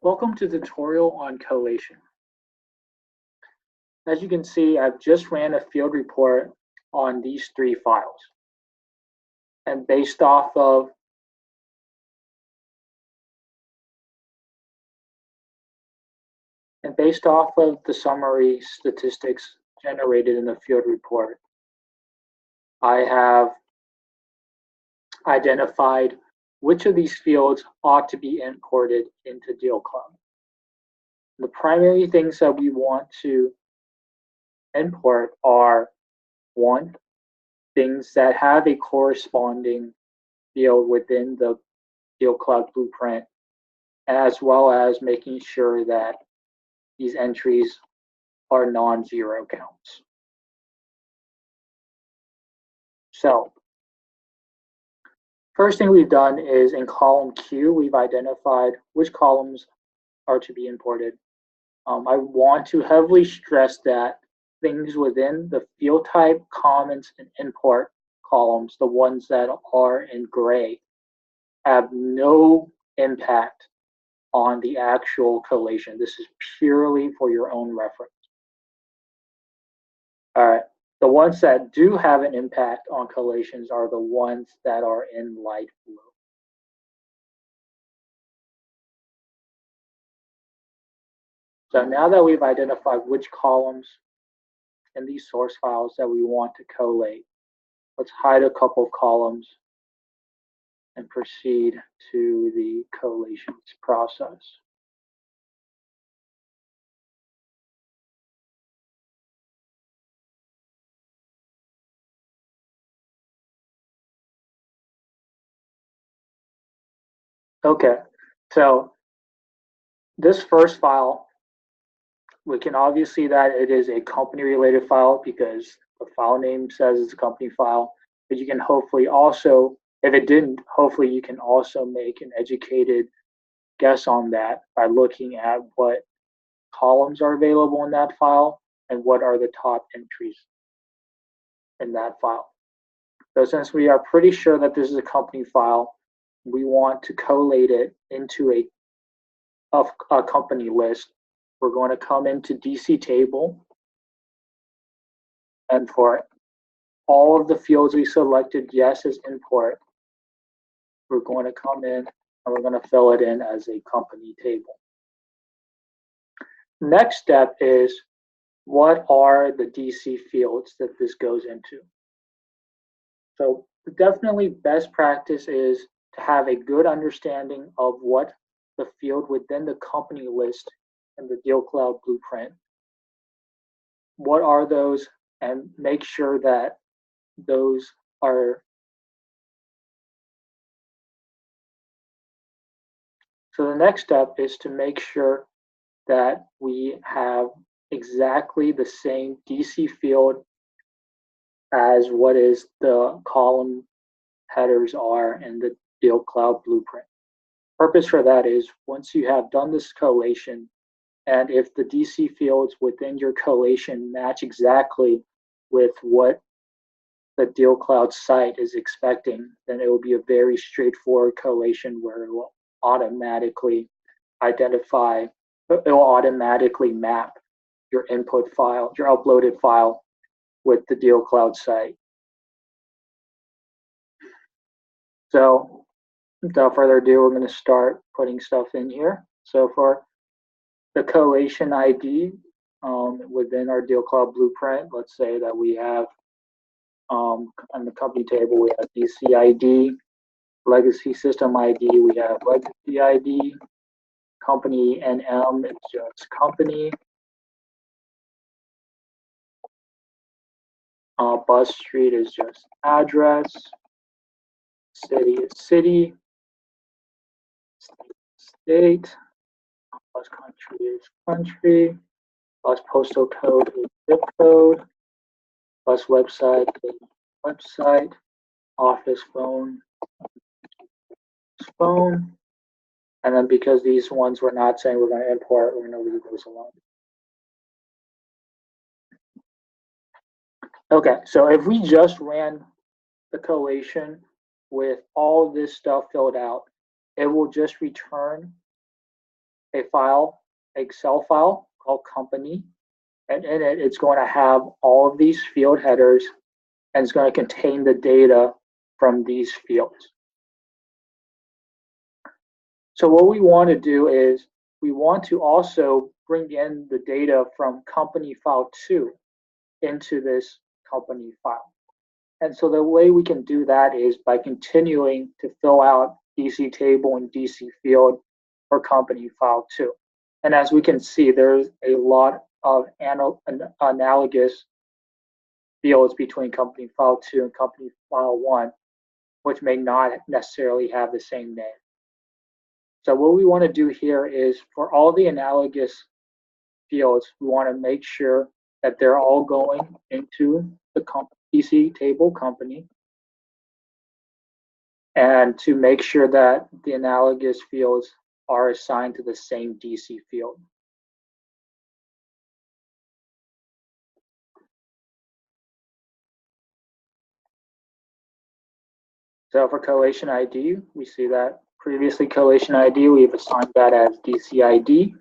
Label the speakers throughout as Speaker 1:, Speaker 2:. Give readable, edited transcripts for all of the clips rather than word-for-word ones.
Speaker 1: Welcome to the tutorial on collation. As you can see, I've just ran a field report on these three files. And based off of the summary statistics generated in the field report, I have identified which of these fields ought to be imported into Deal Club. The primary things that we want to import are, one, things that have a corresponding field within the Deal Club blueprint, as well as making sure that these entries are non-zero counts. So first thing we've done is in column Q, we've identified which columns are to be imported. I want to heavily stress that things within the field type, comments, and import columns, the ones that are in gray, have no impact on the actual collation. This is purely for your own reference. All right, the ones that do have an impact on collations are the ones that are in light blue. So now that we've identified which columns in these source files that we want to collate, let's hide a couple of columns and proceed to the collations process. Okay, so this first file, we can obviously see that it is a company related file because the file name says it's a company file, but you can hopefully also, if it didn't, hopefully you can also make an educated guess on that by looking at what columns are available in that file and what are the top entries in that file. So since we are pretty sure that this is a company file, we want to collate it into a company list. We're going to come into DC table, and for all of the fields we selected yes as import, we're going to come in and we're going to fill it in as a company table. Next step is, what are the DC fields that this goes into? So definitely best practice is to have a good understanding of what the field within the company list in the Deal Cloud blueprint, what are those, and make sure that those are. So the next step is to make sure that we have exactly the same DC field as what is the column headers are in the Deal Cloud blueprint. Purpose for that is, once you have done this collation, and if the DC fields within your collation match exactly with what the Deal Cloud site is expecting, then it will be a very straightforward collation where it will automatically identify, it will automatically map your input file, your uploaded file with the Deal Cloud site. So without further ado, we're going to start putting stuff in here. So for the collation ID within our Deal Cloud blueprint, let's say that we have on the company table, we have DC ID, legacy system ID, we have legacy ID, company NM is just company, bus street is just address, city is city, state, bus country is country, bus postal code is zip code, bus website is website, office phone is phone, and then because these ones we're not saying we're going to import, we're going to leave those alone. Okay, so if we just ran the collation with all this stuff filled out, it will just return a file, Excel file called company, and in it, it's going to have all of these field headers, and it's going to contain the data from these fields. So what we want to do is we want to also bring in the data from company file 2 into this company file. And so the way we can do that is by continuing to fill out DC table and DC field for company file 2. And as we can see, there's a lot of analogous fields between company file 2 and company file 1, which may not necessarily have the same name. So what we want to do here is for all the analogous fields, we want to make sure that they're all going into the DC table company, and to make sure that the analogous fields are assigned to the same DC field. So for collation ID, we see that previously collation ID, we've assigned that as DC ID.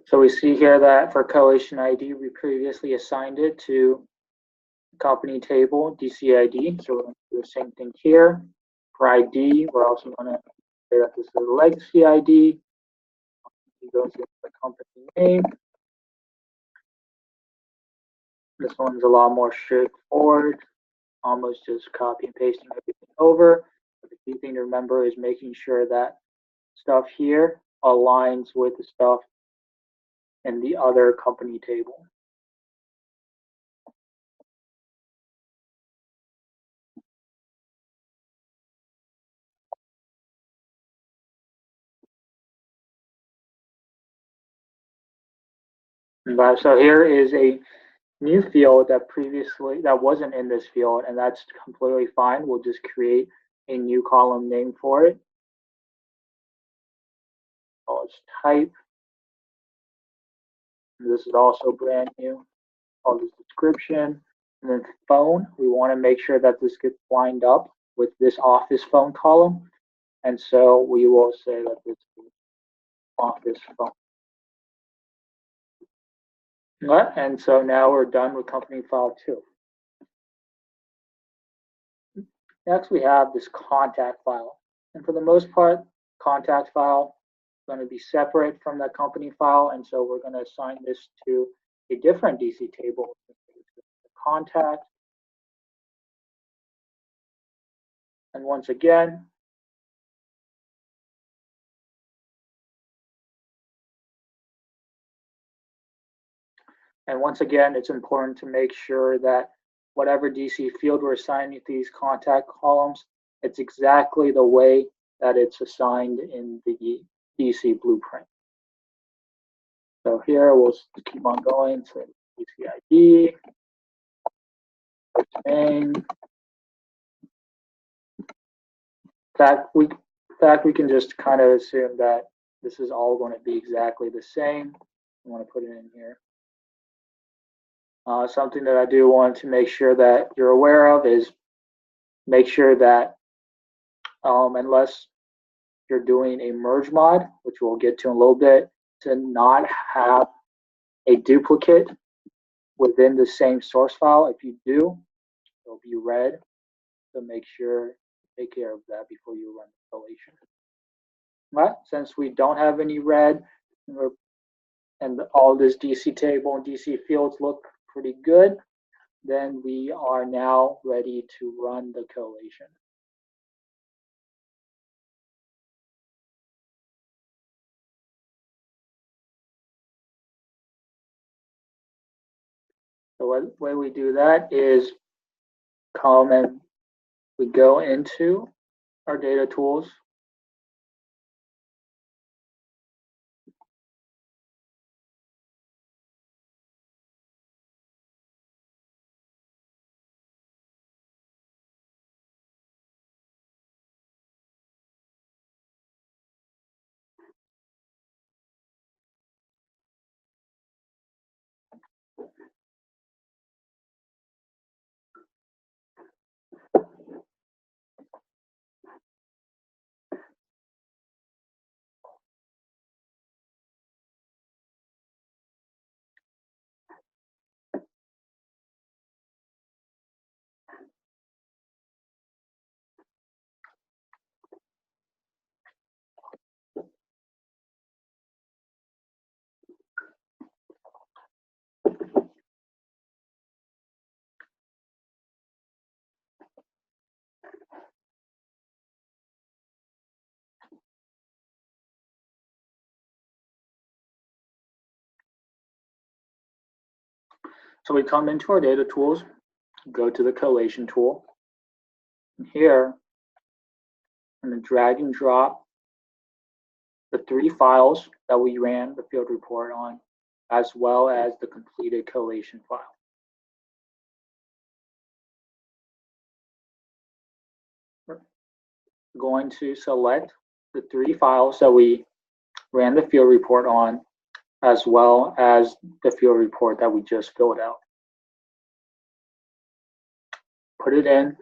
Speaker 1: So we see here that for collation ID, we previously assigned it to company table DC ID. So we're going to do the same thing here. For ID, we're also going to say that this is a legacy ID. It goes into the company name. This one's a lot more straightforward, almost just copy and pasting everything over. But the key thing to remember is making sure that stuff here aligns with the stuff in the other company table. So here is a new field that wasn't in this field, and that's completely fine. We'll just create a new column name for it. Call it type. And this is also brand new. Call this description. And then phone, we want to make sure that this gets lined up with this office phone column. And so we will say that this is office phone. And so now we're done with company file 2. Next, we have this contact file. And for the most part, contact file is going to be separate from the company file. And so we're going to assign this to a different DC table, contact. And once again, it's important to make sure that whatever DC field we're assigning to these contact columns, it's exactly the way that it's assigned in the DC blueprint. So here we'll keep on going. So DC ID, name. In fact, we can just kind of assume that this is all going to be exactly the same. I want to put it in here. Something that I do want to make sure that you're aware of is make sure that unless you're doing a merge mod, which we'll get to in a little bit, to not have a duplicate within the same source file. If you do, it'll be red. So make sure to take care of that before you run the collation. But since we don't have any red, and all this DC table and DC fields look pretty good, then we are now ready to run the collation. The way we do that is come and we go into our data tools. So we come into our data tools, go to the collation tool. And here, I'm going to drag and drop the 3 files that we ran the field report on, as well as the completed collation file. We're going to select the 3 files that we ran the field report on, as well as the field report that we just filled out. Put it in,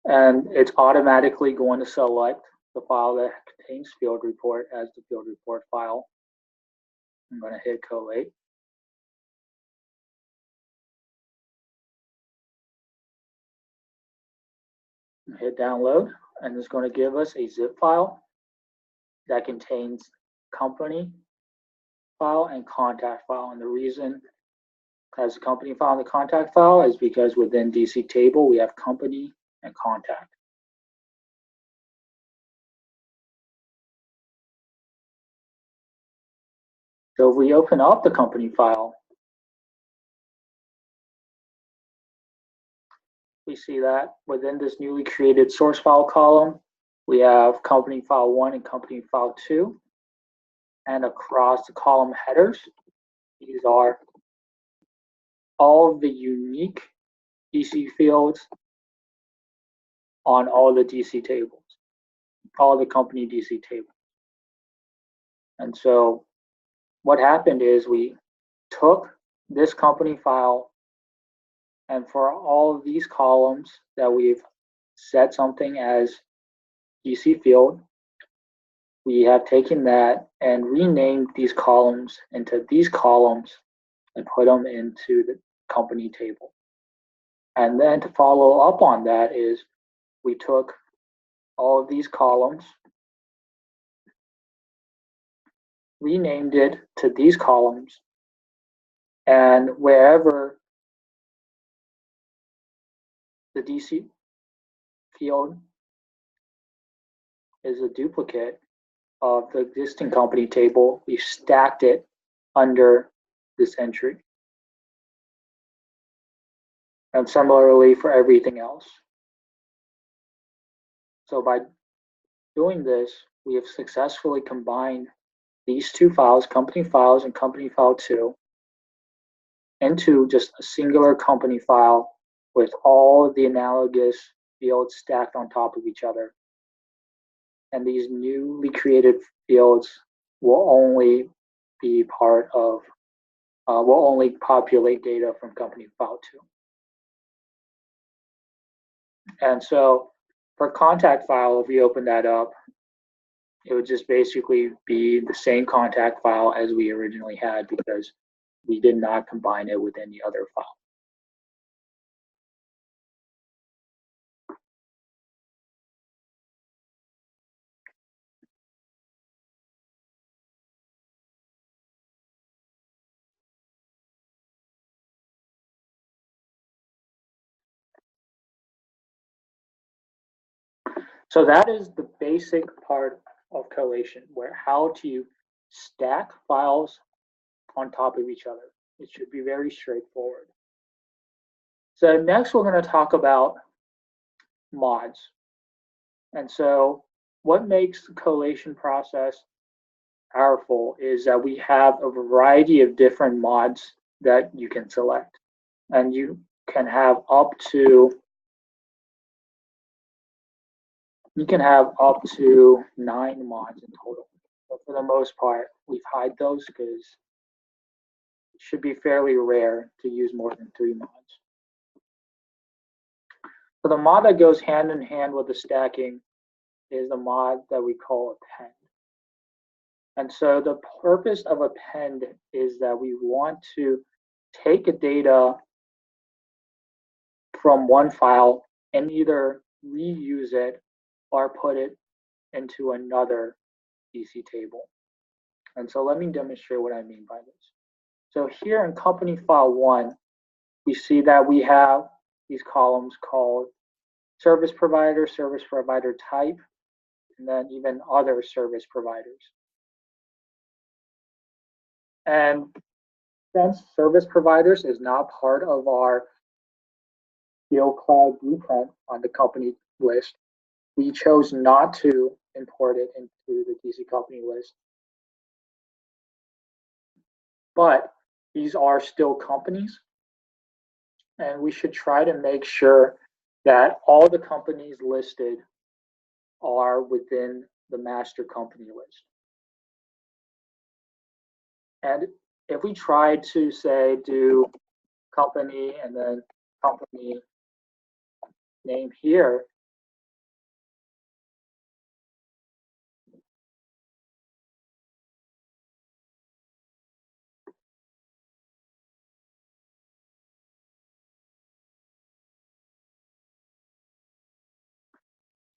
Speaker 1: and it's automatically going to select the file that contains field report as the field report file. I'm going to hit collate. Hit download, and it's going to give us a zip file that contains company file and contact file. And the reason as a company file and the contact file is because within DC table we have company and contact. So if we open up the company file, we see that within this newly created source file column, we have company file 1 and company file 2. And across the column headers, these are all of the unique DC fields on all the DC tables, all the company DC tables. And so what happened is we took this company file, and for all of these columns that we've set something as DC field, we have taken that and renamed these columns into these columns and put them into the company table. And then to follow up on that is we took all of these columns, renamed it to these columns, and wherever the DC field is a duplicate of the existing company table, we stacked it under this entry. And similarly for everything else. So by doing this, we have successfully combined these 2 files, company files and company file 2, into just a singular company file with all the analogous fields stacked on top of each other. And these newly created fields will only be part of, will only populate data from company file 2. And so for contact file, if we open that up, it would just basically be the same contact file as we originally had because we did not combine it with any other file. So that is the basic part of collation, where how to stack files on top of each other. It should be very straightforward. So next we're going to talk about mods. And so what makes the collation process powerful is that we have a variety of different mods that you can select. And you can have up to 9 mods in total. But for the most part, we've hide those because it should be fairly rare to use more than 3 mods. So the mod that goes hand in hand with the stacking is the mod that we call Append. And so the purpose of Append is that we want to take a data from one file and either reuse it or put it into another DC table. And so let me demonstrate what I mean by this. So here in company file 1, we see that we have these columns called service provider type, and then even other service providers. And since service providers is not part of our field cloud blueprint on the company list, we chose not to import it into the DC company list. But these are still companies, and we should try to make sure that all the companies listed are within the master company list. And if we try to say do company and then company name here,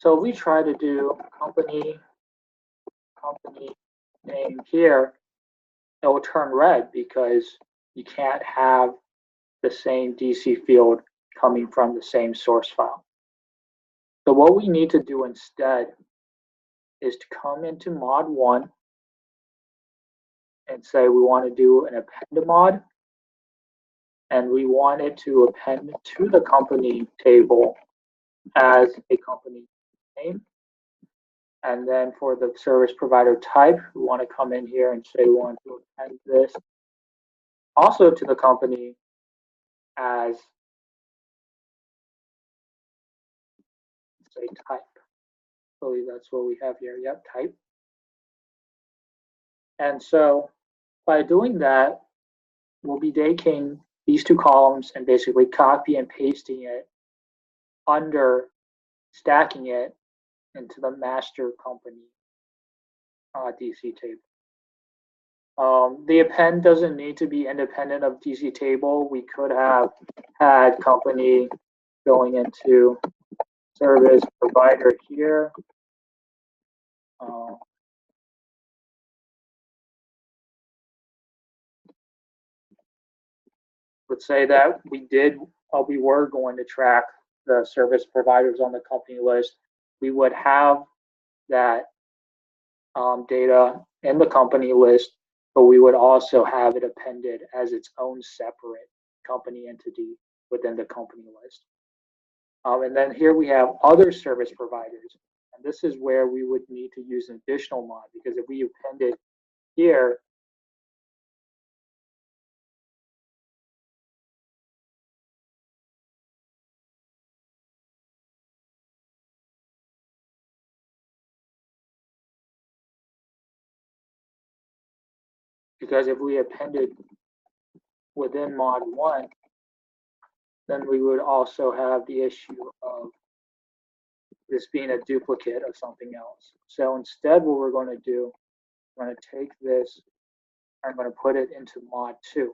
Speaker 1: so we try to do company name here, it will turn red because you can't have the same DC field coming from the same source file. So what we need to do instead is to come into mod 1 and say we want to do an append mod, and we want it to append to the company table as a company name. And then for the service provider type, we want to come in here and say we want to append this also to the company as, say, type. I believe that's what we have here. Yep, type. And so by doing that, we'll be taking these 2 columns and basically copy and pasting it under, stacking it into the master company DC table. The append doesn't need to be independent of DC table. We could have had company going into service provider here. Let's say that we were going to track the service providers on the company list. We would have that data in the company list, but we would also have it appended as its own separate company entity within the company list. And then here we have other service providers. And this is where we would need to use an additional mod, because if we append it here, because if we appended within mod 1, then we would also have the issue of this being a duplicate of something else. So instead, what we're going to do, I'm going to take this, I'm going to put it into mod 2.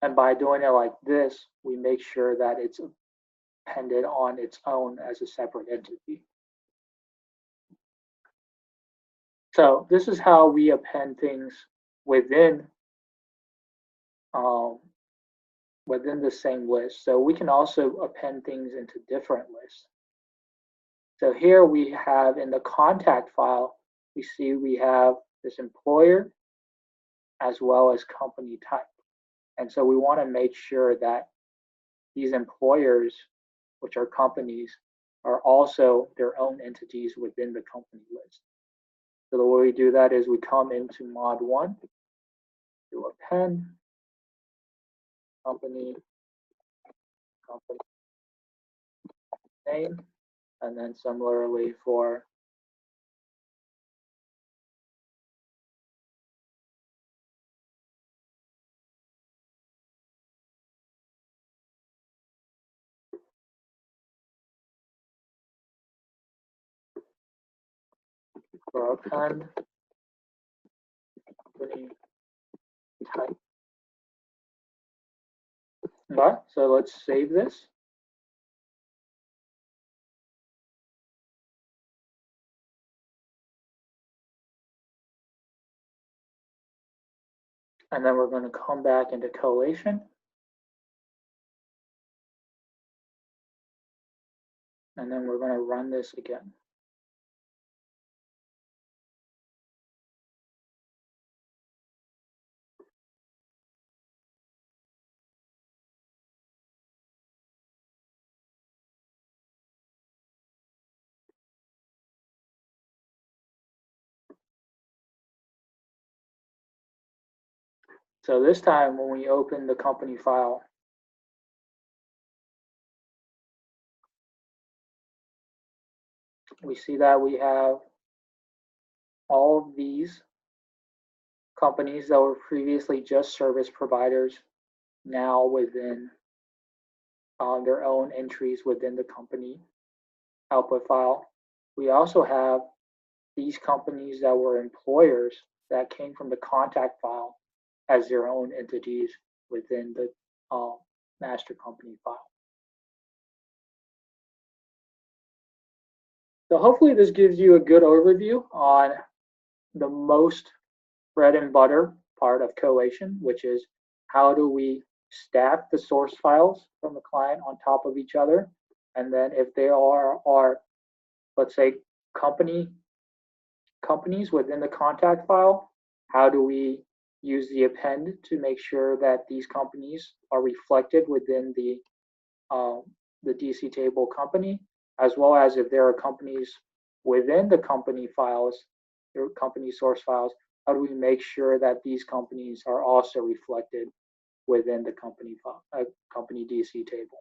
Speaker 1: And by doing it like this, we make sure that it's appended on its own as a separate entity. So this is how we append things within um, within the same list. So we can also append things into different lists. So here we have in the contact file, we see we have this employer as well as company type. And so we want to make sure that these employers, which are companies, are also their own entities within the company list. So the way we do that is we come into mod 1, do append, company name, and then similarly for append company type. Okay, so let's save this. And then we're going to come back into collation. And then we're going to run this again. So this time when we open the company file, we see that we have all of these companies that were previously just service providers now within their own entries within the company output file. We also have these companies that were employers that came from the contact file as their own entities within the master company file. So hopefully this gives you a good overview on the most bread and butter part of collation, which is how do we stack the source files from the client on top of each other. And then if they are let's say, companies within the contact file, how do we use the append to make sure that these companies are reflected within the DC table company, as well as if there are companies within the company files, or company source files, how do we make sure that these companies are also reflected within the company DC table?